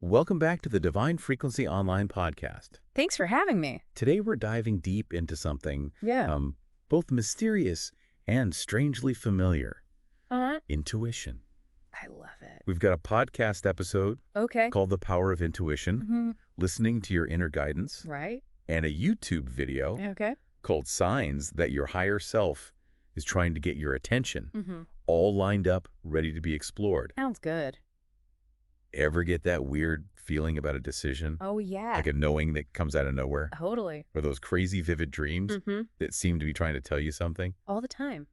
Welcome back to the Divine Frequency Online podcast. Thanks for having me. Today we're diving deep into something Yeah. both mysterious and strangely familiar. Uh-huh. Intuition. I love it. We've got a podcast episode Okay. called The Power of Intuition, Mm-hmm. Listening to Your Inner Guidance, Right. and a YouTube video Okay. called Signs That Your Higher Self is Trying to Get Your Attention, Mm-hmm. all lined up, ready to be explored. Sounds good. Ever get that weird feeling about a decision? Oh, yeah. Like a knowing that comes out of nowhere? Totally. Or those crazy vivid dreams Mm-hmm. that seem to be trying to tell you something? All the time.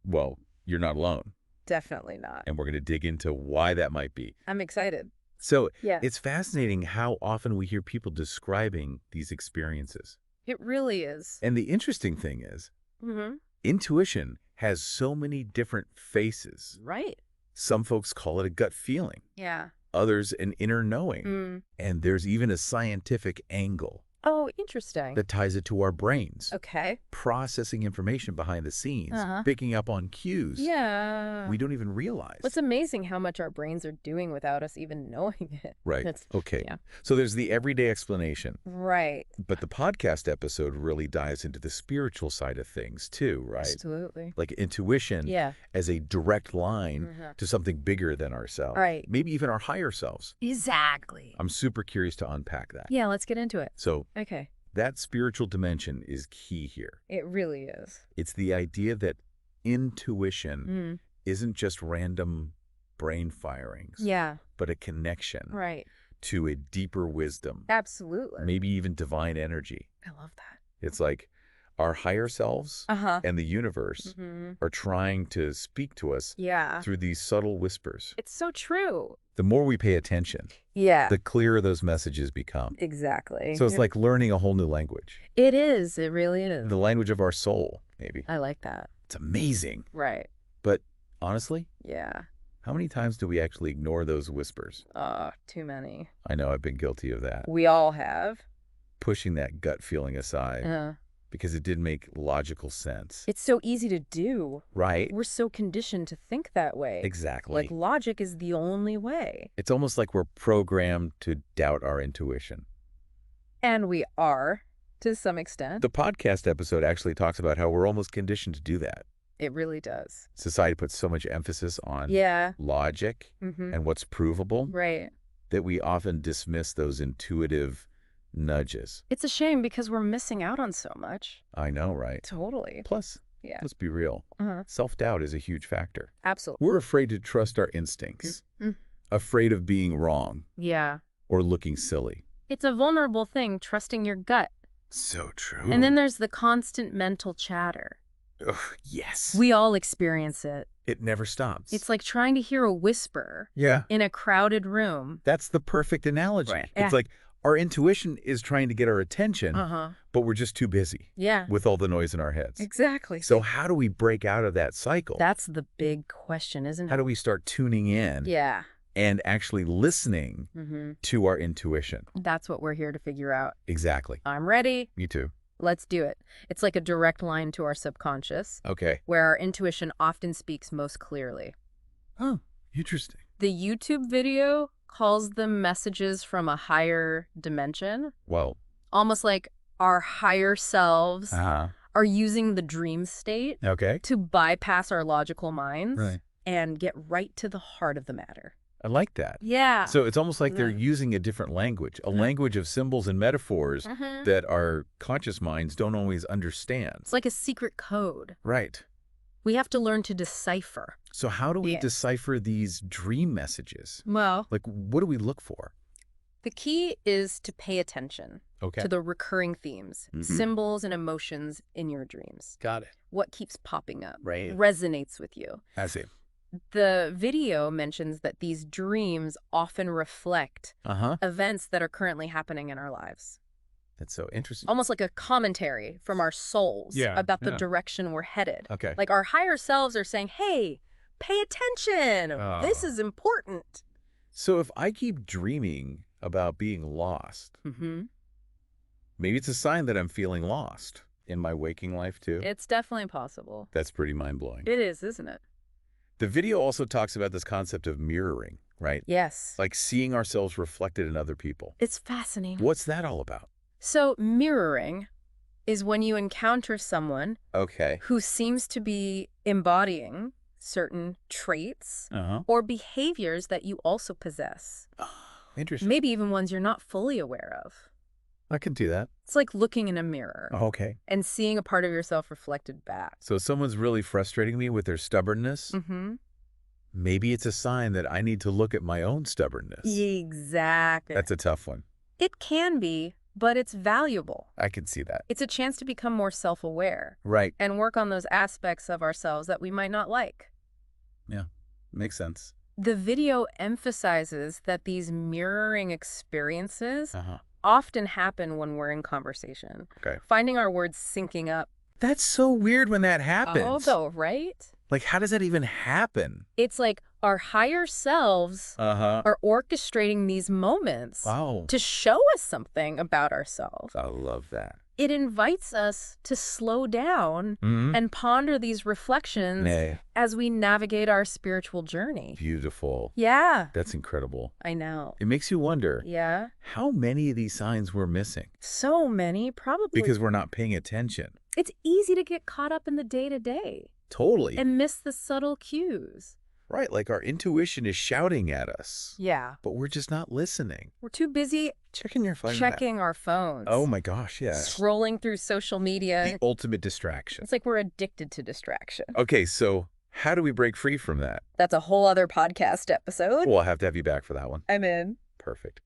Well, you're not alone. Definitely not. And we're going to dig into why that might be. I'm excited. So Yeah. it's fascinating how often we hear people describing these experiences. It really is. And the interesting thing is, Mm-hmm. intuition has so many different faces. Right. Some folks call it a gut feeling, Yeah. others an inner knowing. Mm. And there's even a scientific angle Oh, interesting. that ties it to our brains. Okay. Processing information behind the scenes, Uh-huh. picking up on cues Yeah. we don't even realize. It's amazing how much our brains are doing without us even knowing it. Right. It's- Okay. yeah. So there's the everyday explanation, Right. but the podcast episode really dives into the spiritual side of things too, right? Absolutely. Like intuition Yeah. as a direct line Mhm. to something bigger than ourselves. Right. Maybe even our higher selves. Exactly. I'm super curious to unpack that. Yeah, let's get into it. So Okay. that spiritual dimension is key here. It really is. It's the idea that intuition Mm. isn't just random brain firings, Yeah. but a connection Right. to a deeper wisdom, Absolutely. maybe even divine energy. I love that. It's like our higher selves Uh-huh. and the universe Hmm. are trying to speak to us Yeah. through these subtle whispers. It's so true. The more we pay attention, Yeah. the clearer those messages become. Exactly. So it's like learning a whole new language, It is. It really is. the language of our soul, maybe. I like that. It's amazing. Right. But honestly, Yeah. how many times do we actually ignore those whispers? Too many. I know I've been guilty of that. We all have. Pushing that gut feeling aside Uh, because it didn't make logical sense. it's so easy to do. Right? We're so conditioned to think that way. Exactly. Like logic is the only way. It's almost like we're programmed to doubt our intuition. And we are, to some extent. The podcast episode actually talks about how we're almost conditioned to do that. It really does. Society puts so much emphasis on Yeah. logic Mm-hmm. and what's provable Right. that we often dismiss those intuitive nudges. It's a shame because we're missing out on so much. I know, right? Totally. Plus, Yeah. let's be real, Uh-huh. self-doubt is a huge factor. Absolutely. We're afraid to trust our instincts, Mm. afraid of being wrong Yeah. or looking silly. It's a vulnerable thing, trusting your gut. So true. And then there's the constant mental chatter. Ugh, yes. We all experience it. It never stops. It's like trying to hear a whisper yeah. in a crowded room. That's the perfect analogy. Right. It's Yeah. like our intuition is trying to get our attention, Uh-huh. but we're just too busy Yeah. with all the noise in our heads. Exactly. So how do we break out of that cycle? That's the big question, isn't it? How do we start tuning in Yeah. and actually listening Mm-hmm. to our intuition? That's what we're here to figure out. Exactly. I'm ready. Me too. Let's do it. It's like a direct line to our subconscious, Okay. where our intuition often speaks most clearly. Oh, interesting. The YouTube video calls them messages from a higher dimension, Well, almost like our higher selves uh-huh. are using the dream state Okay. to bypass our logical minds Right. and get right to the heart of the matter. I like that. Yeah. So it's almost like they're Yeah. using a different language, a language of symbols and metaphors Mhm. that our conscious minds don't always understand. It's like a secret code. Right. We have to learn to decipher. So how do we Yeah. decipher these dream messages? Well, Like, what do we look for? the key is to pay attention Okay. to the recurring themes, Mhm. symbols and emotions in your dreams. Got it. What keeps popping up Right. resonates with you. I see. The video mentions that these dreams often reflect Uh-huh. events that are currently happening in our lives. That's so interesting. Almost like a commentary from our souls Yeah, about the yeah. direction we're headed. Okay. Like our higher selves are saying, hey, pay attention. This Oh. is important. So if I keep dreaming about being lost, Mm-hmm. maybe it's a sign that I'm feeling lost in my waking life too. It's definitely possible. That's pretty mind-blowing. It is, isn't it? The video also talks about this concept of mirroring, right? Yes. Like seeing ourselves reflected in other people. It's fascinating. What's that all about? So mirroring is when you encounter someone Okay. who seems to be embodying certain traits Uh-huh. or behaviors that you also possess. Interesting. Maybe even ones you're not fully aware of. I can do that. It's like looking in a mirror Okay. and seeing a part of yourself reflected back. So if someone's really frustrating me with their stubbornness, Mm-hmm. maybe it's a sign that I need to look at my own stubbornness. Exactly. That's a tough one. It can be, but it's valuable. I can see that. It's a chance to become more self-aware Right. and work on those aspects of ourselves that we might not like. Yeah. Makes sense. The video emphasizes that these mirroring experiences Uh-huh. often happen when we're in conversation. Okay. Finding our words syncing up. That's so weird when that happens. Oh, though, right? Like, how does that even happen? It's like our higher selves Uh-huh. are orchestrating these moments Wow. to show us something about ourselves. I love that. It invites us to slow down Mm-hmm. and ponder these reflections Nay. as we navigate our spiritual journey. Beautiful. Yeah, That's incredible. I know. It makes you wonder Yeah, how many of these signs we're missing so many, probably. because we're not paying attention. It's easy to get caught up in the day-to-day Totally. and miss the subtle cues. Right. Like our intuition is shouting at us, Yeah, but we're just not listening. we're too busy Checking your phone. checking our phones. Oh my gosh. Yeah. Scrolling through social media. The ultimate distraction. It's like we're addicted to distraction. Okay. So how do we break free from that? That's a whole other podcast episode. We'll have to have you back for that one. I'm in. Perfect.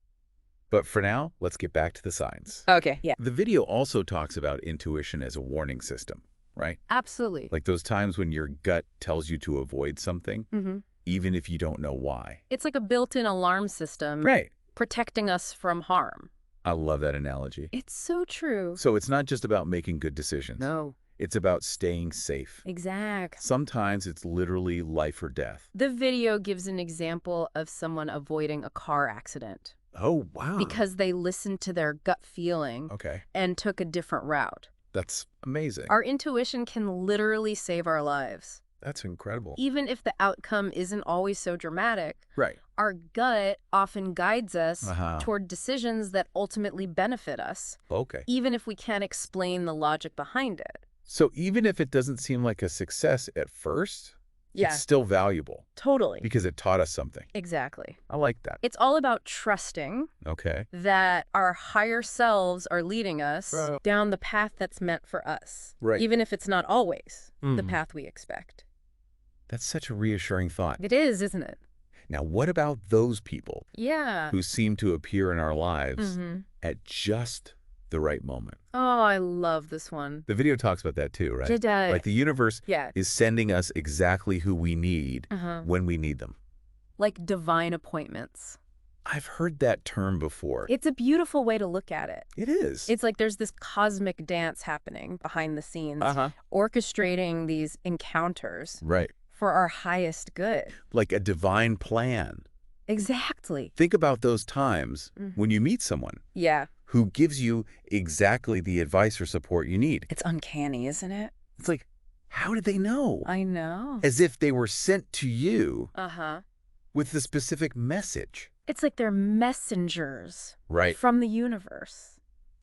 But for now, let's get back to the signs. Okay, yeah. The video also talks about intuition as a warning system, right? Absolutely. Like those times when your gut tells you to avoid something, Mm-hmm. even if you don't know why. It's like a built-in alarm system Right. protecting us from harm. I love that analogy. It's so true. So it's not just about making good decisions. No. It's about staying safe. Exact. Sometimes it's literally life or death. The video gives an example of someone avoiding a car accident Oh, wow. because they listened to their gut feeling Okay. and took a different route. That's amazing. Our intuition can literally save our lives. That's incredible. Even if the outcome isn't always so dramatic, Right. our gut often guides us Uh-huh. toward decisions that ultimately benefit us, Okay. even if we can't explain the logic behind it. So even if it doesn't seem like a success at first, it's still valuable Totally. because it taught us something. Exactly. I like that. It's all about trusting Okay. that our higher selves are leading us Right. down the path that's meant for us, Right. even if it's not always the Mhm. path we expect. That's such a reassuring thought. It is, isn't it? Now, what about those people Yeah. who seem to appear in our lives Mm-hmm. at just the right moment? Oh, I love this one. The video talks about that too, right? It does. Like the universe Yeah. is sending us exactly who we need Uh-huh. when we need them. Like divine appointments. I've heard that term before. It's a beautiful way to look at it. It is. It's like there's this cosmic dance happening behind the scenes, Uh-huh. orchestrating these encounters Right. for our highest good. Like a divine plan. Exactly. Think about those times Mhm. when you meet someone Yeah. who gives you exactly the advice or support you need. It's uncanny, isn't it? It's like, how did they know? I know. As if they were sent to you Uh-huh. with the specific message. It's like they're messengers Right. from the universe.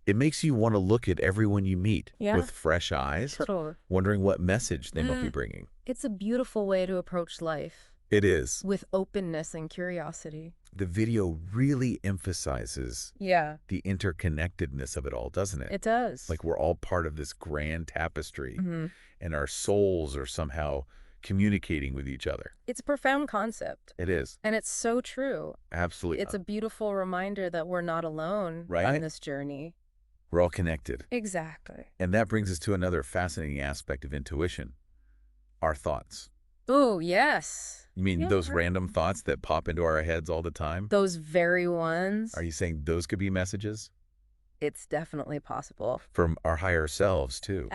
It makes you want to look at everyone you meet Yeah. with fresh eyes, Totally. wondering what message they might be bringing. It's a beautiful way to approach life It is. with openness and curiosity. The video really emphasizes Yeah, the interconnectedness of it all, doesn't it? it does. Like we're all part of this grand tapestry, hmm and our souls are somehow communicating with each other. It's a profound concept, It is. and it's so true. Absolutely. It's a beautiful reminder that we're not alone Right. in this journey. We're all connected. Exactly. And that brings us to another fascinating aspect of intuition, our thoughts. Oh, yes. You mean Yeah, those right. random thoughts that pop into our heads all the time? Those very ones. Are you saying those could be messages? It's definitely possible. From our higher selves, too.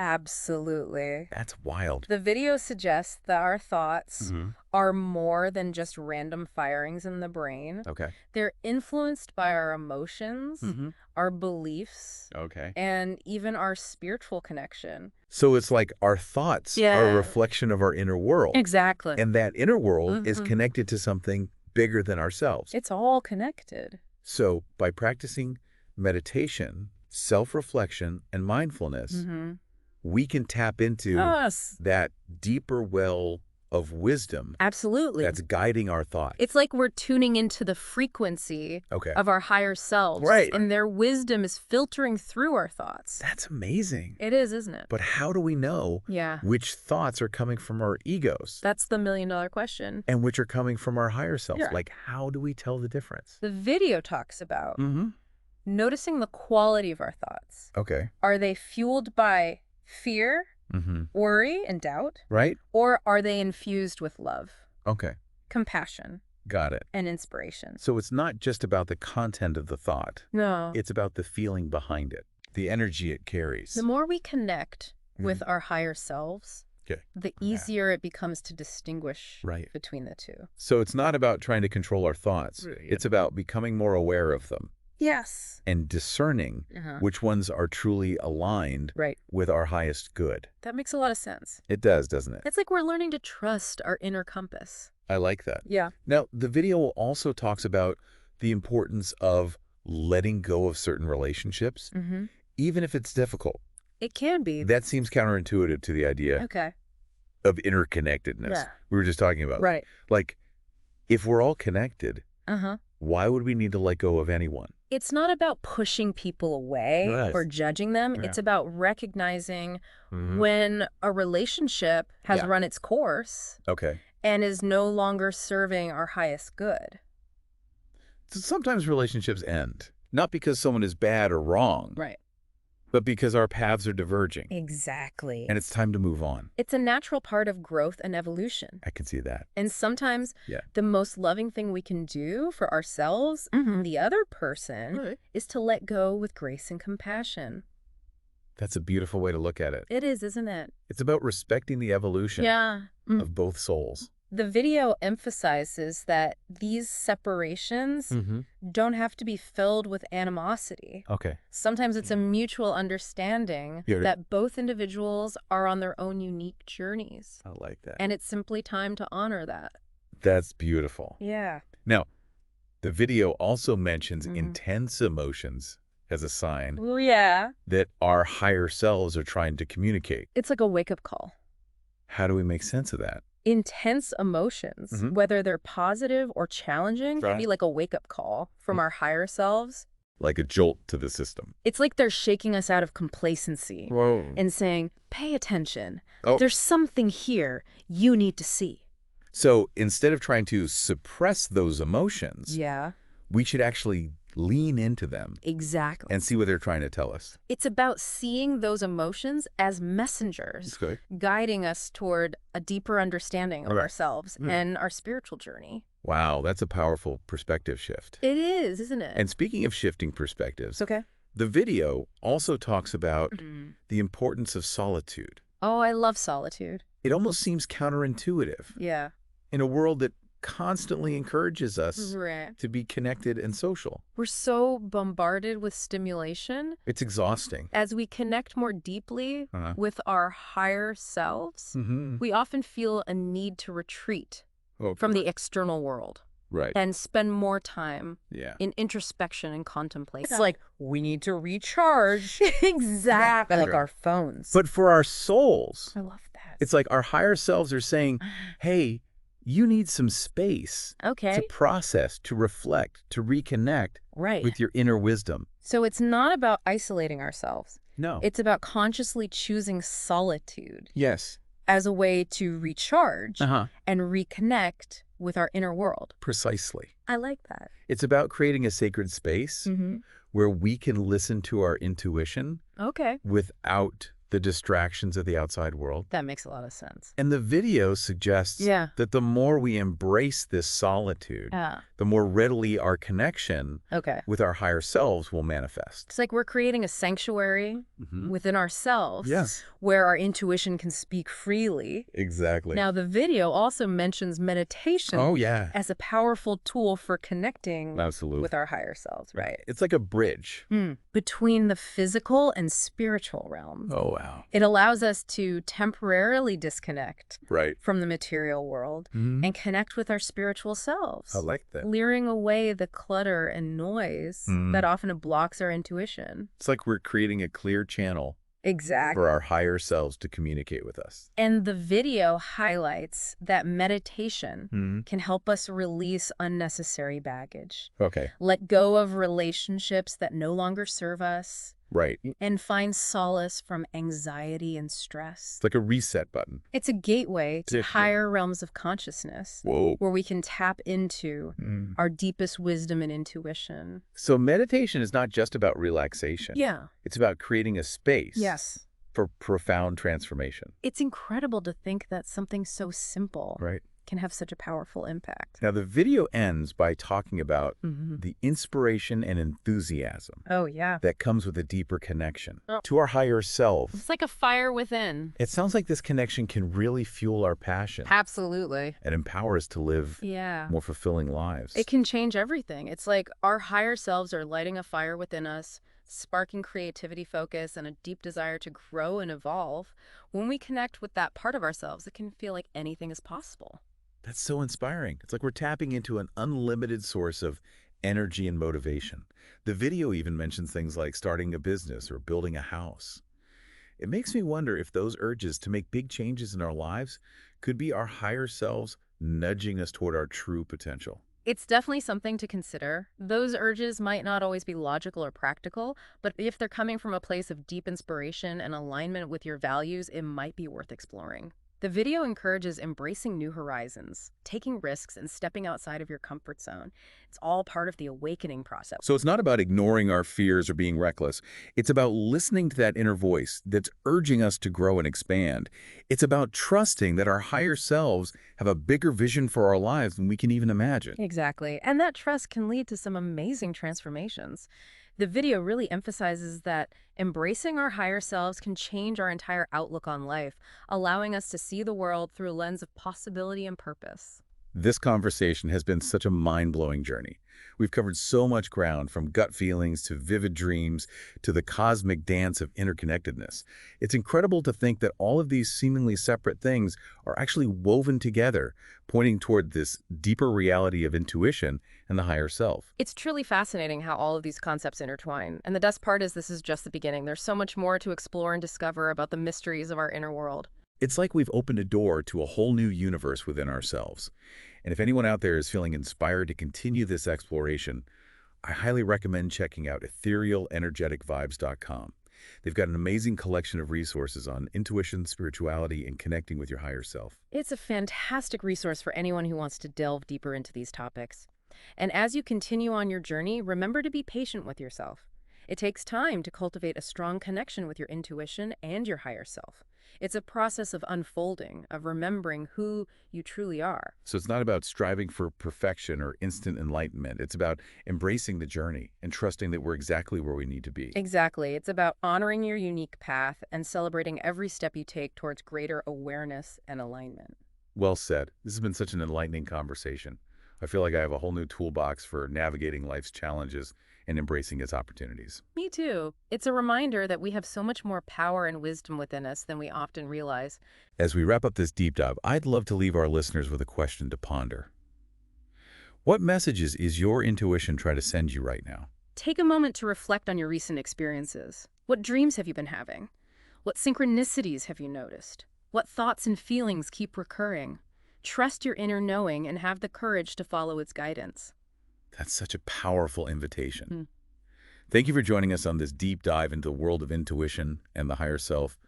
Absolutely. That's wild. The video suggests that our thoughts Mhm. are more than just random firings in the brain. Okay. They're influenced by our emotions, our beliefs, Okay. and even our spiritual connection. So it's like our thoughts are Yeah. a reflection of our inner world. Exactly. And that inner world is Mhm. connected to something bigger than ourselves. It's all connected. So by practicing meditation, self-reflection, and mindfulness, we can tap into Yes. that deeper well of wisdom Absolutely. that's guiding our thoughts. It's like we're tuning into the frequency Okay. of our higher selves. Right. And their wisdom is filtering through our thoughts. That's amazing. It is, isn't it? But how do we know Yeah. which thoughts are coming from our egos That's the million-dollar question. and which are coming from our higher selves? Yeah. Like, how do we tell the difference? The video talks about Mm-hmm. noticing the quality of our thoughts. Okay. Are they fueled by fear, Mm-hmm. worry, and doubt? Right? Or are they infused with love, Okay. compassion, Got it. and inspiration? So it's not just about the content of the thought. No. It's about the feeling behind it, the energy it carries. The more we connect with our higher selves, Okay. the easier it becomes to distinguish Right. between the two. So it's not about trying to control our thoughts. Right. It's about becoming more aware of them Yes. and discerning which ones are truly aligned Right. with our highest good. That makes a lot of sense. It does, doesn't it? It's like we're learning to trust our inner compass. I like that. Yeah. Now, the video also talks about the importance of letting go of certain relationships, even if it's difficult. It can be. That seems counterintuitive to the idea Okay. of interconnectedness Yeah. we were just talking about. Right. Like, if we're all connected, Uh-huh. why would we need to let go of anyone? It's not about pushing people away Right. or judging them. Yeah. It's about recognizing when a relationship has Yeah. run its course Okay. and is no longer serving our highest good. So sometimes relationships end, not because someone is bad or wrong, Right. but because our paths are diverging Exactly. and it's time to move on. It's a natural part of growth and evolution. I can see that. And sometimes Yeah. the most loving thing we can do for ourselves, the other person, Right. is to let go with grace and compassion. That's a beautiful way to look at it. It is, isn't it? It's about respecting the evolution Yeah. of both souls. The video emphasizes that these separations don't have to be filled with animosity. Okay. Sometimes it's a mutual understanding Yeah. that both individuals are on their own unique journeys. I like that. And it's simply time to honor that. That's beautiful. Yeah. Now, the video also mentions intense emotions as a sign Well, yeah. that our higher selves are trying to communicate. It's like a wake-up call. How do we make sense of that? Intense emotions, whether they're positive or challenging, can be Right. like a wake-up call from our higher selves. Like a jolt to the system. It's like they're shaking us out of complacency Whoa. and saying, pay attention. Oh. There's something here you need to see. So instead of trying to suppress those emotions, Yeah, we should actually lean into them exactly. and see what they're trying to tell us. It's about seeing those emotions as messengers, Okay. guiding us toward a deeper understanding of Okay. ourselves and our spiritual journey. Wow, that's a powerful perspective shift. It is, isn't it? And speaking of shifting perspectives, It's okay. the video also talks about the importance of solitude. Oh, I love solitude. It almost seems counterintuitive Yeah. in a world that constantly encourages us Right. to be connected and social. We're so bombarded with stimulation. It's exhausting. As we connect more deeply with our higher selves, we often feel a need to retreat from the external world Right. and spend more time Yeah. in introspection and contemplation. It's like, we need to recharge. Exactly. Like our phones. But for our souls, I love that. it's like our higher selves are saying, hey, you need some space Okay. to process, to reflect, to reconnect Right. with your inner wisdom. So it's not about isolating ourselves. No. It's about consciously choosing solitude Yes. as a way to recharge Uh-huh. and reconnect with our inner world. Precisely. I like that. It's about creating a sacred space where we can listen to our intuition Okay. without the distractions of the outside world. That makes a lot of sense. And the video suggests Yeah. that the more we embrace this solitude, Yeah. the more readily our connection Okay. with our higher selves will manifest. It's like we're creating a sanctuary within ourselves Yes. where our intuition can speak freely. Exactly. Now, the video also mentions meditation Oh, yeah. as a powerful tool for connecting Absolutely. with our higher selves, right? It's like a bridge. Between the physical and spiritual realms. Oh, Wow. It allows us to temporarily disconnect Right. from the material world and connect with our spiritual I selves, like that. clearing away the clutter and noise that often blocks our intuition. It's like we're creating a clear channel Exactly. for our higher selves to communicate with us. And the video highlights that meditation can help us release unnecessary baggage, Okay. let go of relationships that no longer serve us, Right. and find solace from anxiety and stress. It's like a reset button. It's a gateway to Tiffany. higher realms of consciousness Whoa. where we can tap into our deepest wisdom and intuition. So meditation is not just about relaxation. Yeah. It's about creating a space Yes. for profound transformation. It's incredible to think that something so simple Right. can have such a powerful impact. Now, the video ends by talking about Mm-hmm. the inspiration and enthusiasm Oh, yeah. that comes with a deeper connection Oh. to our higher self. It's like a fire within. It sounds like this connection can really fuel our passion Absolutely. and empower us to live Yeah. more fulfilling lives. It can change everything. It's like our higher selves are lighting a fire within us, sparking creativity, focus, and a deep desire to grow and evolve. When we connect with that part of ourselves, it can feel like anything is possible. That's so inspiring. It's like we're tapping into an unlimited source of energy and motivation. The video even mentions things like starting a business or building a house. It makes me wonder if those urges to make big changes in our lives could be our higher selves nudging us toward our true potential. It's definitely something to consider. Those urges might not always be logical or practical, but if they're coming from a place of deep inspiration and alignment with your values, it might be worth exploring. The video encourages embracing new horizons, taking risks, and stepping outside of your comfort zone. It's all part of the awakening process. So it's not about ignoring our fears or being reckless. It's about listening to that inner voice that's urging us to grow and expand. It's about trusting that our higher selves have a bigger vision for our lives than we can even imagine. Exactly. And that trust can lead to some amazing transformations. The video really emphasizes that embracing our higher selves can change our entire outlook on life, allowing us to see the world through a lens of possibility and purpose. This conversation has been such a mind-blowing journey. We've covered so much ground, from gut feelings to vivid dreams to the cosmic dance of interconnectedness. It's incredible to think that all of these seemingly separate things are actually woven together, pointing toward this deeper reality of intuition and the higher self. It's truly fascinating how all of these concepts intertwine. And the best part is this is just the beginning. There's so much more to explore and discover about the mysteries of our inner world. It's like we've opened a door to a whole new universe within ourselves. And if anyone out there is feeling inspired to continue this exploration, I highly recommend checking out etherealenergeticvibes.com. They've got an amazing collection of resources on intuition, spirituality, and connecting with your higher self. It's a fantastic resource for anyone who wants to delve deeper into these topics. And as you continue on your journey, remember to be patient with yourself. It takes time to cultivate a strong connection with your intuition and your higher self. It's a process of unfolding, of remembering who you truly are. So it's not about striving for perfection or instant enlightenment. It's about embracing the journey and trusting that we're exactly where we need to be. Exactly. It's about honoring your unique path and celebrating every step you take towards greater awareness and alignment. Well said. This has been such an enlightening conversation. I feel like I have a whole new toolbox for navigating life's challenges and embracing its opportunities. Me too. It's a reminder that we have so much more power and wisdom within us than we often realize. As we wrap up this deep dive, I'd love to leave our listeners with a question to ponder. What messages is your intuition trying to send you right now? Take a moment to reflect on your recent experiences. What dreams have you been having? What synchronicities have you noticed? What thoughts and feelings keep recurring? Trust your inner knowing and have the courage to follow its guidance. That's such a powerful invitation. Thank you for joining us on this deep dive into the world of intuition and the higher self.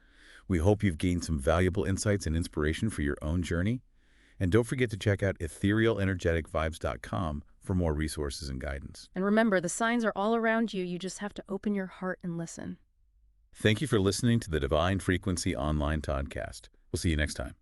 We hope you've gained some valuable insights and inspiration for your own journey. And don't forget to check out etherealenergeticvibes.com for more resources and guidance. And remember, the signs are all around you. You just have to open your heart and listen. Thank you for listening to the Divine Frequency Online Podcast. We'll see you next time.